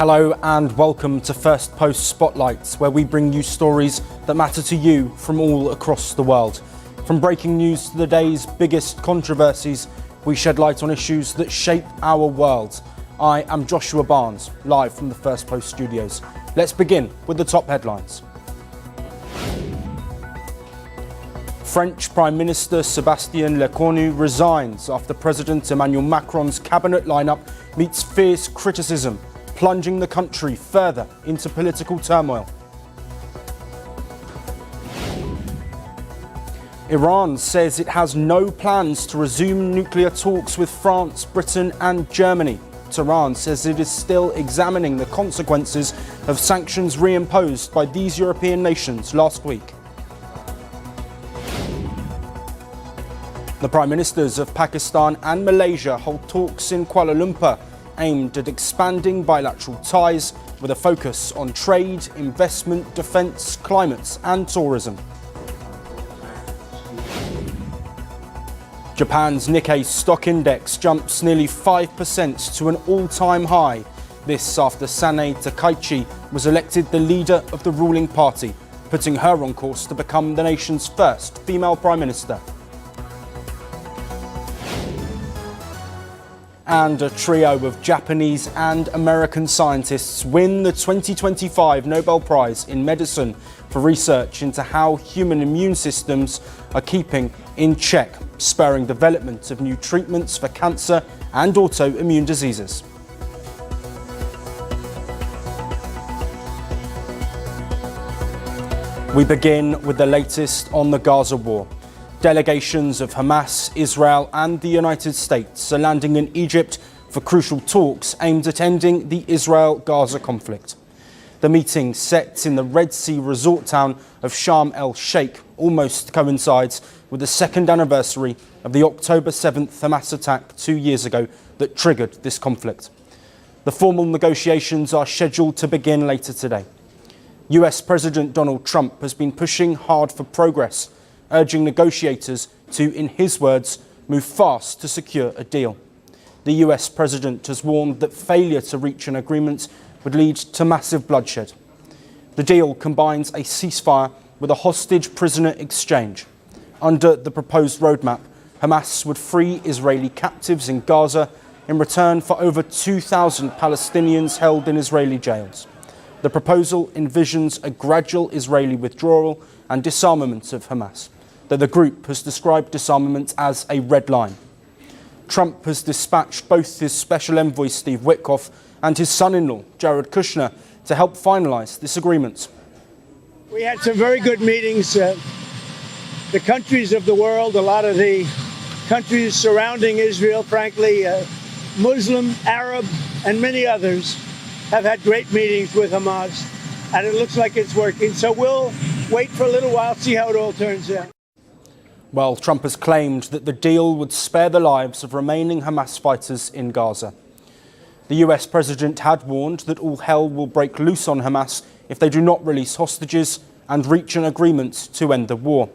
Hello and welcome to Firstpost Spotlights, where we bring you stories that matter to you from all across the world. From breaking news to the day's biggest controversies, we shed light on issues that shape our world. I am Joshua Barnes, live from the Firstpost studios. Let's begin with the top headlines. French Prime Minister Sébastien Lecornu resigns after President Emmanuel Macron's cabinet lineup meets fierce criticism, plunging the country further into political turmoil. Iran says it has no plans to resume nuclear talks with France, Britain and Germany. Tehran says it is still examining the consequences of sanctions reimposed by these European nations last week. The Prime Ministers of Pakistan and Malaysia hold talks in Kuala Lumpur aimed at expanding bilateral ties with a focus on trade, investment, defence, climate and tourism. Japan's Nikkei stock index jumps nearly 5% to an all-time high. This after Sanae Takaichi was elected the leader of the ruling party, putting her on course to become the nation's first female Prime Minister. And a trio of Japanese and American scientists win the 2025 Nobel Prize in Medicine for research into how human immune systems are keeping in check, spurring development of new treatments for cancer and autoimmune diseases. We begin with the latest on the Gaza war. Delegations of Hamas, Israel and the United States are landing in Egypt for crucial talks aimed at ending the Israel-Gaza conflict. The meeting, set in the Red Sea resort town of Sharm el-Sheikh, almost coincides with the second anniversary of the October 7th Hamas attack 2 years ago that triggered this conflict. The formal negotiations are scheduled to begin later today. US President Donald Trump has been pushing hard for progress, urging negotiators to, in his words, move fast to secure a deal. The US president has warned that failure to reach an agreement would lead to massive bloodshed. The deal combines a ceasefire with a hostage prisoner exchange. Under the proposed roadmap, Hamas would free Israeli captives in Gaza in return for over 2,000 Palestinians held in Israeli jails. The proposal envisions a gradual Israeli withdrawal and disarmament of Hamas, though the group has described disarmament as a red line. Trump has dispatched both his special envoy Steve Witkoff and his son-in-law Jared Kushner to help finalise this agreement. We had some very good meetings. The countries of the world, a lot of the countries surrounding Israel, frankly, Muslim, Arab, and many others have had great meetings with Hamas, and it looks like it's working. So we'll wait for a little while, see how it all turns out. Well, Trump has claimed that the deal would spare the lives of remaining Hamas fighters in Gaza. The US president had warned that all hell will break loose on Hamas if they do not release hostages and reach an agreement to end the war.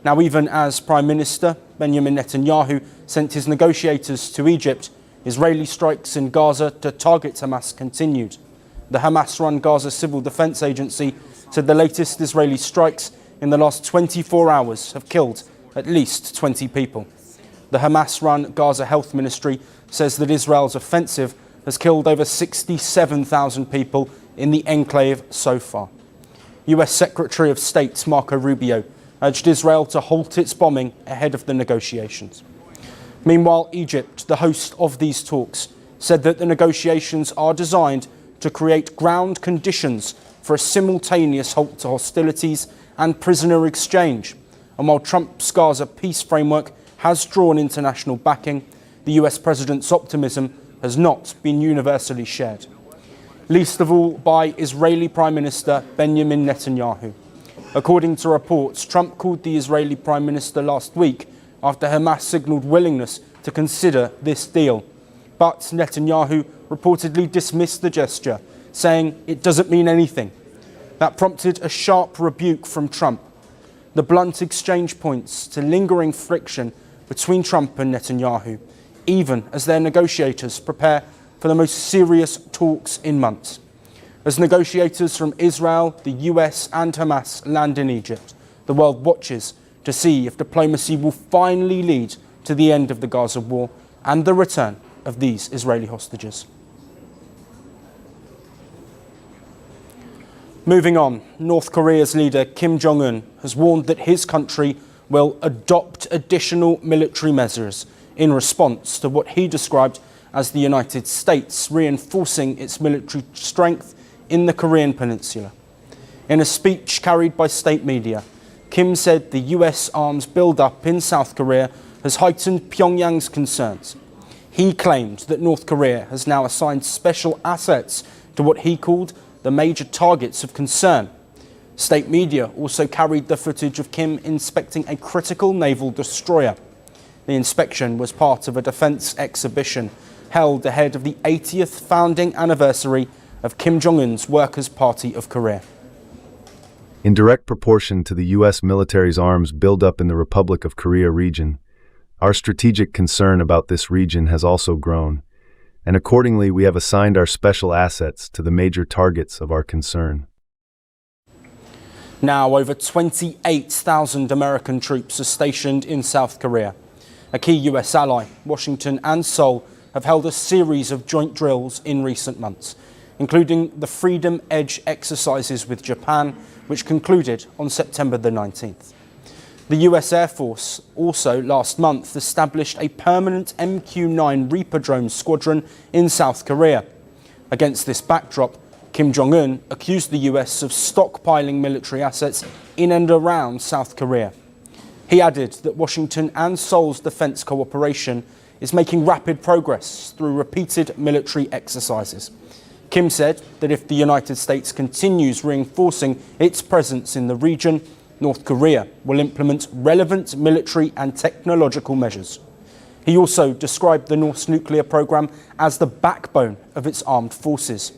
Now, even as Prime Minister Benjamin Netanyahu sent his negotiators to Egypt, Israeli strikes in Gaza to target Hamas continued. The Hamas-run Gaza Civil Defense Agency said the latest Israeli strikes in the last 24 hours have killed at least 20 people. The Hamas-run Gaza Health Ministry says that Israel's offensive has killed over 67,000 people in the enclave so far. US Secretary of State Marco Rubio urged Israel to halt its bombing ahead of the negotiations. Meanwhile, Egypt, the host of these talks, said that the negotiations are designed to create ground conditions for a simultaneous halt to hostilities and prisoner exchange. And while Trump's Gaza peace framework has drawn international backing, the US president's optimism has not been universally shared. Least of all by Israeli Prime Minister Benjamin Netanyahu. According to reports, Trump called the Israeli Prime Minister last week after Hamas signalled willingness to consider this deal. But Netanyahu reportedly dismissed the gesture, saying it doesn't mean anything. That prompted a sharp rebuke from Trump. The blunt exchange points to lingering friction between Trump and Netanyahu, even as their negotiators prepare for the most serious talks in months. As negotiators from Israel, the US and Hamas land in Egypt, the world watches to see if diplomacy will finally lead to the end of the Gaza war and the return of these Israeli hostages. Moving on, North Korea's leader Kim Jong-un has warned that his country will adopt additional military measures in response to what he described as the United States reinforcing its military strength in the Korean peninsula. In a speech carried by state media, Kim said the US arms build-up in South Korea has heightened Pyongyang's concerns. He claimed that North Korea has now assigned special assets to what he called the major targets of concern. State media also carried the footage of Kim inspecting a critical naval destroyer. The inspection was part of a defence exhibition held ahead of the 80th founding anniversary of Kim Jong-un's Workers' Party of Korea. In direct proportion to the U.S. military's arms buildup in the Republic of Korea region, our strategic concern about this region has also grown, and accordingly we have assigned our special assets to the major targets of our concern. Now, over 28,000 American troops are stationed in South Korea. A key US ally, Washington and Seoul, have held a series of joint drills in recent months, including the Freedom Edge exercises with Japan, which concluded on September the 19th. The US Air Force also last month established a permanent MQ-9 Reaper drone squadron in South Korea. Against this backdrop, Kim Jong-un accused the US of stockpiling military assets in and around South Korea. He added that Washington and Seoul's defence cooperation is making rapid progress through repeated military exercises. Kim said that if the United States continues reinforcing its presence in the region, North Korea will implement relevant military and technological measures. He also described the North's nuclear program as the backbone of its armed forces,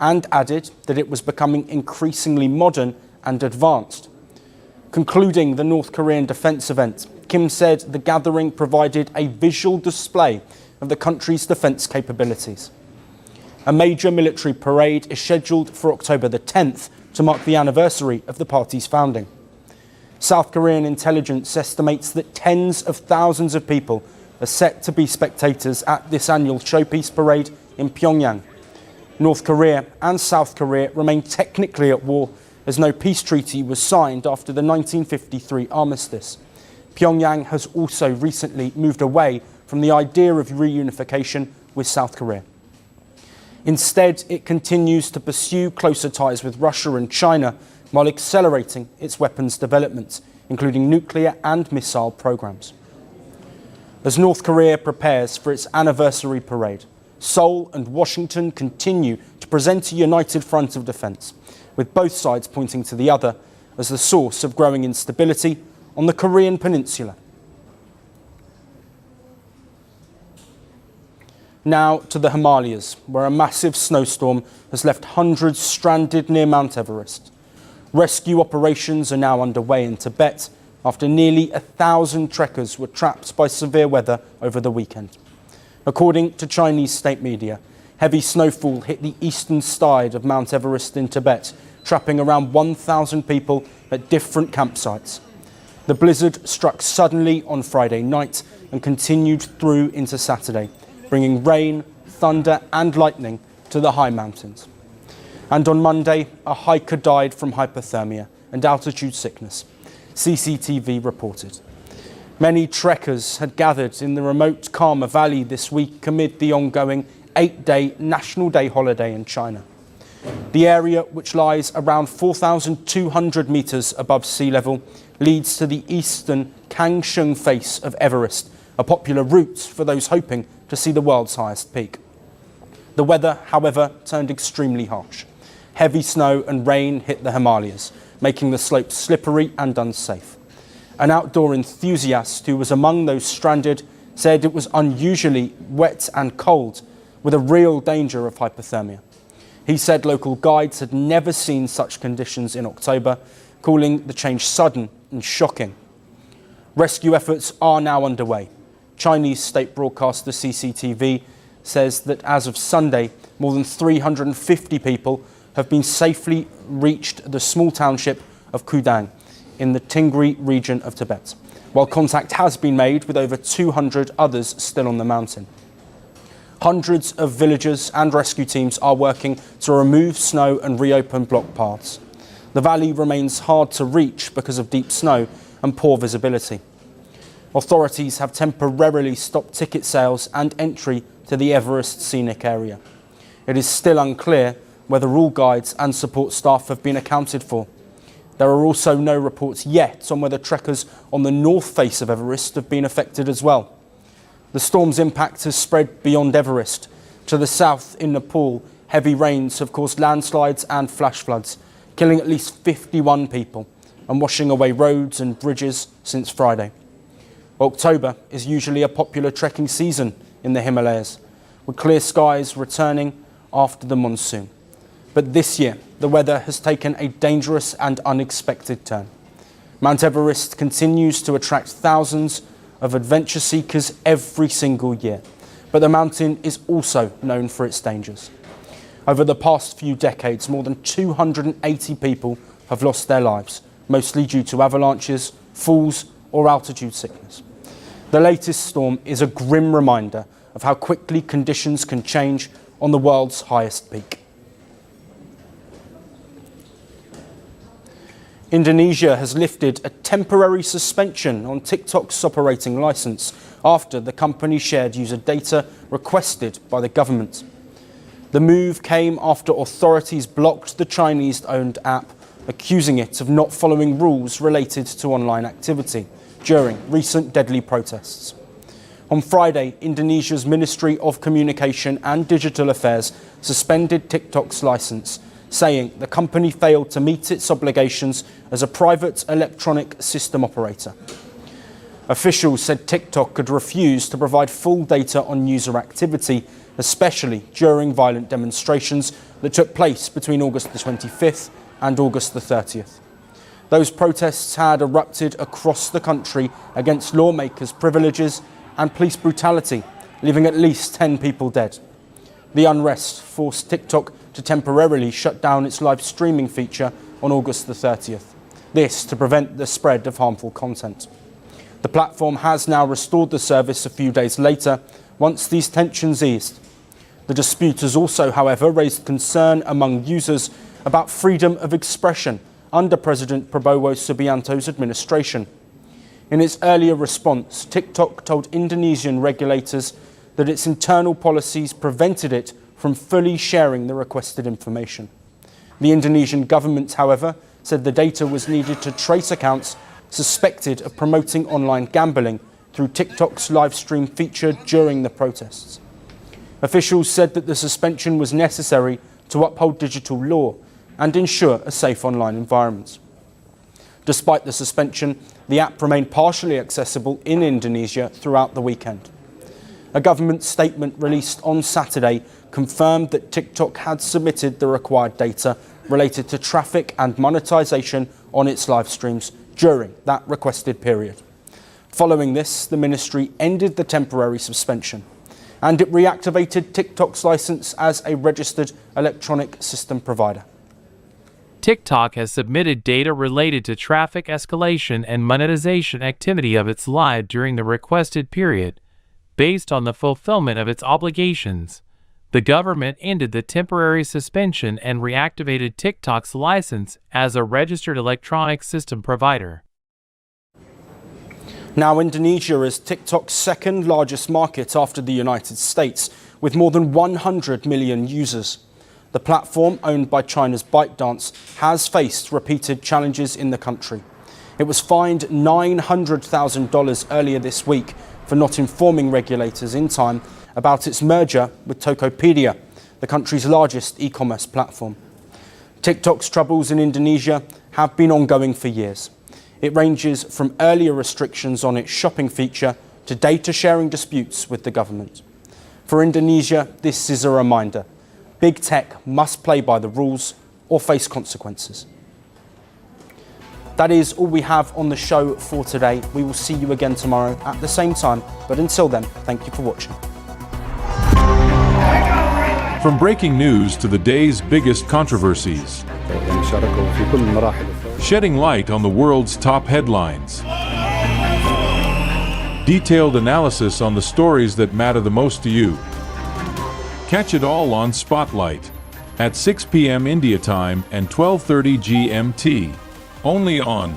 and added that it was becoming increasingly modern and advanced. Concluding the North Korean defence event, Kim said the gathering provided a visual display of the country's defence capabilities. A major military parade is scheduled for October the 10th to mark the anniversary of the party's founding. South Korean intelligence estimates that tens of thousands of people are set to be spectators at this annual showpiece parade in Pyongyang. North Korea and South Korea remain technically at war, as no peace treaty was signed after the 1953 armistice. Pyongyang has also recently moved away from the idea of reunification with South Korea. Instead, it continues to pursue closer ties with Russia and China while accelerating its weapons development, including nuclear and missile programs. As North Korea prepares for its anniversary parade, Seoul and Washington continue to present a united front of defence, with both sides pointing to the other as the source of growing instability on the Korean peninsula. Now to the Himalayas, where a massive snowstorm has left hundreds stranded near Mount Everest. Rescue operations are now underway in Tibet after nearly 1,000 trekkers were trapped by severe weather over the weekend. According to Chinese state media, heavy snowfall hit the eastern side of Mount Everest in Tibet, trapping around 1,000 people at different campsites. The blizzard struck suddenly on Friday night and continued through into Saturday, bringing rain, thunder and lightning to the high mountains. And on Monday, a hiker died from hypothermia and altitude sickness, CCTV reported. Many trekkers had gathered in the remote Karma Valley this week amid the ongoing 8-day National Day holiday in China. The area, which lies around 4,200 metres above sea level, leads to the eastern Kangshung face of Everest, a popular route for those hoping to see the world's highest peak. The weather, however, turned extremely harsh. Heavy snow and rain hit the Himalayas, making the slopes slippery and unsafe. An outdoor enthusiast who was among those stranded said it was unusually wet and cold, with a real danger of hypothermia. He said local guides had never seen such conditions in October, calling the change sudden and shocking. Rescue efforts are now underway. Chinese state broadcaster CCTV says that as of Sunday, more than 350 people have been safely reached the small township of Kudang in the Tingri region of Tibet, while contact has been made with over 200 others still on the mountain. Hundreds of villagers and rescue teams are working to remove snow and reopen blocked paths. The valley remains hard to reach because of deep snow and poor visibility. Authorities have temporarily stopped ticket sales and entry to the Everest scenic area. It is still unclear whether all guides and support staff have been accounted for. There are also no reports yet on whether trekkers on the north face of Everest have been affected as well. The storm's impact has spread beyond Everest. To the south in Nepal, heavy rains have caused landslides and flash floods, killing at least 51 people and washing away roads and bridges since Friday. October is usually a popular trekking season in the Himalayas, with clear skies returning after the monsoon. But this year, the weather has taken a dangerous and unexpected turn. Mount Everest continues to attract thousands of adventure seekers every single year, but the mountain is also known for its dangers. Over the past few decades, more than 280 people have lost their lives, mostly due to avalanches, falls, or altitude sickness. The latest storm is a grim reminder of how quickly conditions can change on the world's highest peak. Indonesia has lifted a temporary suspension on TikTok's operating license after the company shared user data requested by the government. The move came after authorities blocked the Chinese-owned app, accusing it of not following rules related to online activity during recent deadly protests. On Friday, Indonesia's Ministry of Communication and Digital Affairs suspended TikTok's license, saying the company failed to meet its obligations as a private electronic system operator. Officials said TikTok had refused to provide full data on user activity, especially during violent demonstrations that took place between August the 25th and August the 30th. Those protests had erupted across the country against lawmakers' privileges and police brutality, leaving at least 10 people dead. The unrest forced TikTok to temporarily shut down its live streaming feature on August the 30th. This to prevent the spread of harmful content. The platform has now restored the service a few days later, once these tensions eased. The dispute has also, however, raised concern among users about freedom of expression under President Prabowo Subianto's administration. In its earlier response, TikTok told Indonesian regulators that its internal policies prevented it from fully sharing the requested information. The Indonesian government, however, said the data was needed to trace accounts suspected of promoting online gambling through TikTok's live stream feature during the protests. Officials said that the suspension was necessary to uphold digital law and ensure a safe online environment. Despite the suspension, the app remained partially accessible in Indonesia throughout the weekend. A government statement released on Saturday confirmed that TikTok had submitted the required data related to traffic and monetization on its live streams during that requested period. Following this, the ministry ended the temporary suspension, and it reactivated TikTok's license as a registered electronic system provider. TikTok has submitted data related to traffic escalation and monetization activity of its live during the requested period, based on the fulfillment of its obligations. The government ended the temporary suspension and reactivated TikTok's license as a registered electronic system provider. Now, Indonesia is TikTok's second largest market after the United States, with more than 100 million users. The platform, owned by China's ByteDance, has faced repeated challenges in the country. It was fined $900,000 earlier this week for not informing regulators in time about its merger with Tokopedia, the country's largest e-commerce platform. TikTok's troubles in Indonesia have been ongoing for years. It ranges from earlier restrictions on its shopping feature to data sharing disputes with the government. For Indonesia, this is a reminder. Big tech must play by the rules or face consequences. That is all we have on the show for today. We will see you again tomorrow at the same time, but until then, thank you for watching. From breaking news to the day's biggest controversies, shedding light on the world's top headlines. Detailed analysis on the stories that matter the most to you. Catch it all on Spotlight at 6 p.m. India time and 12:30 GMT, only on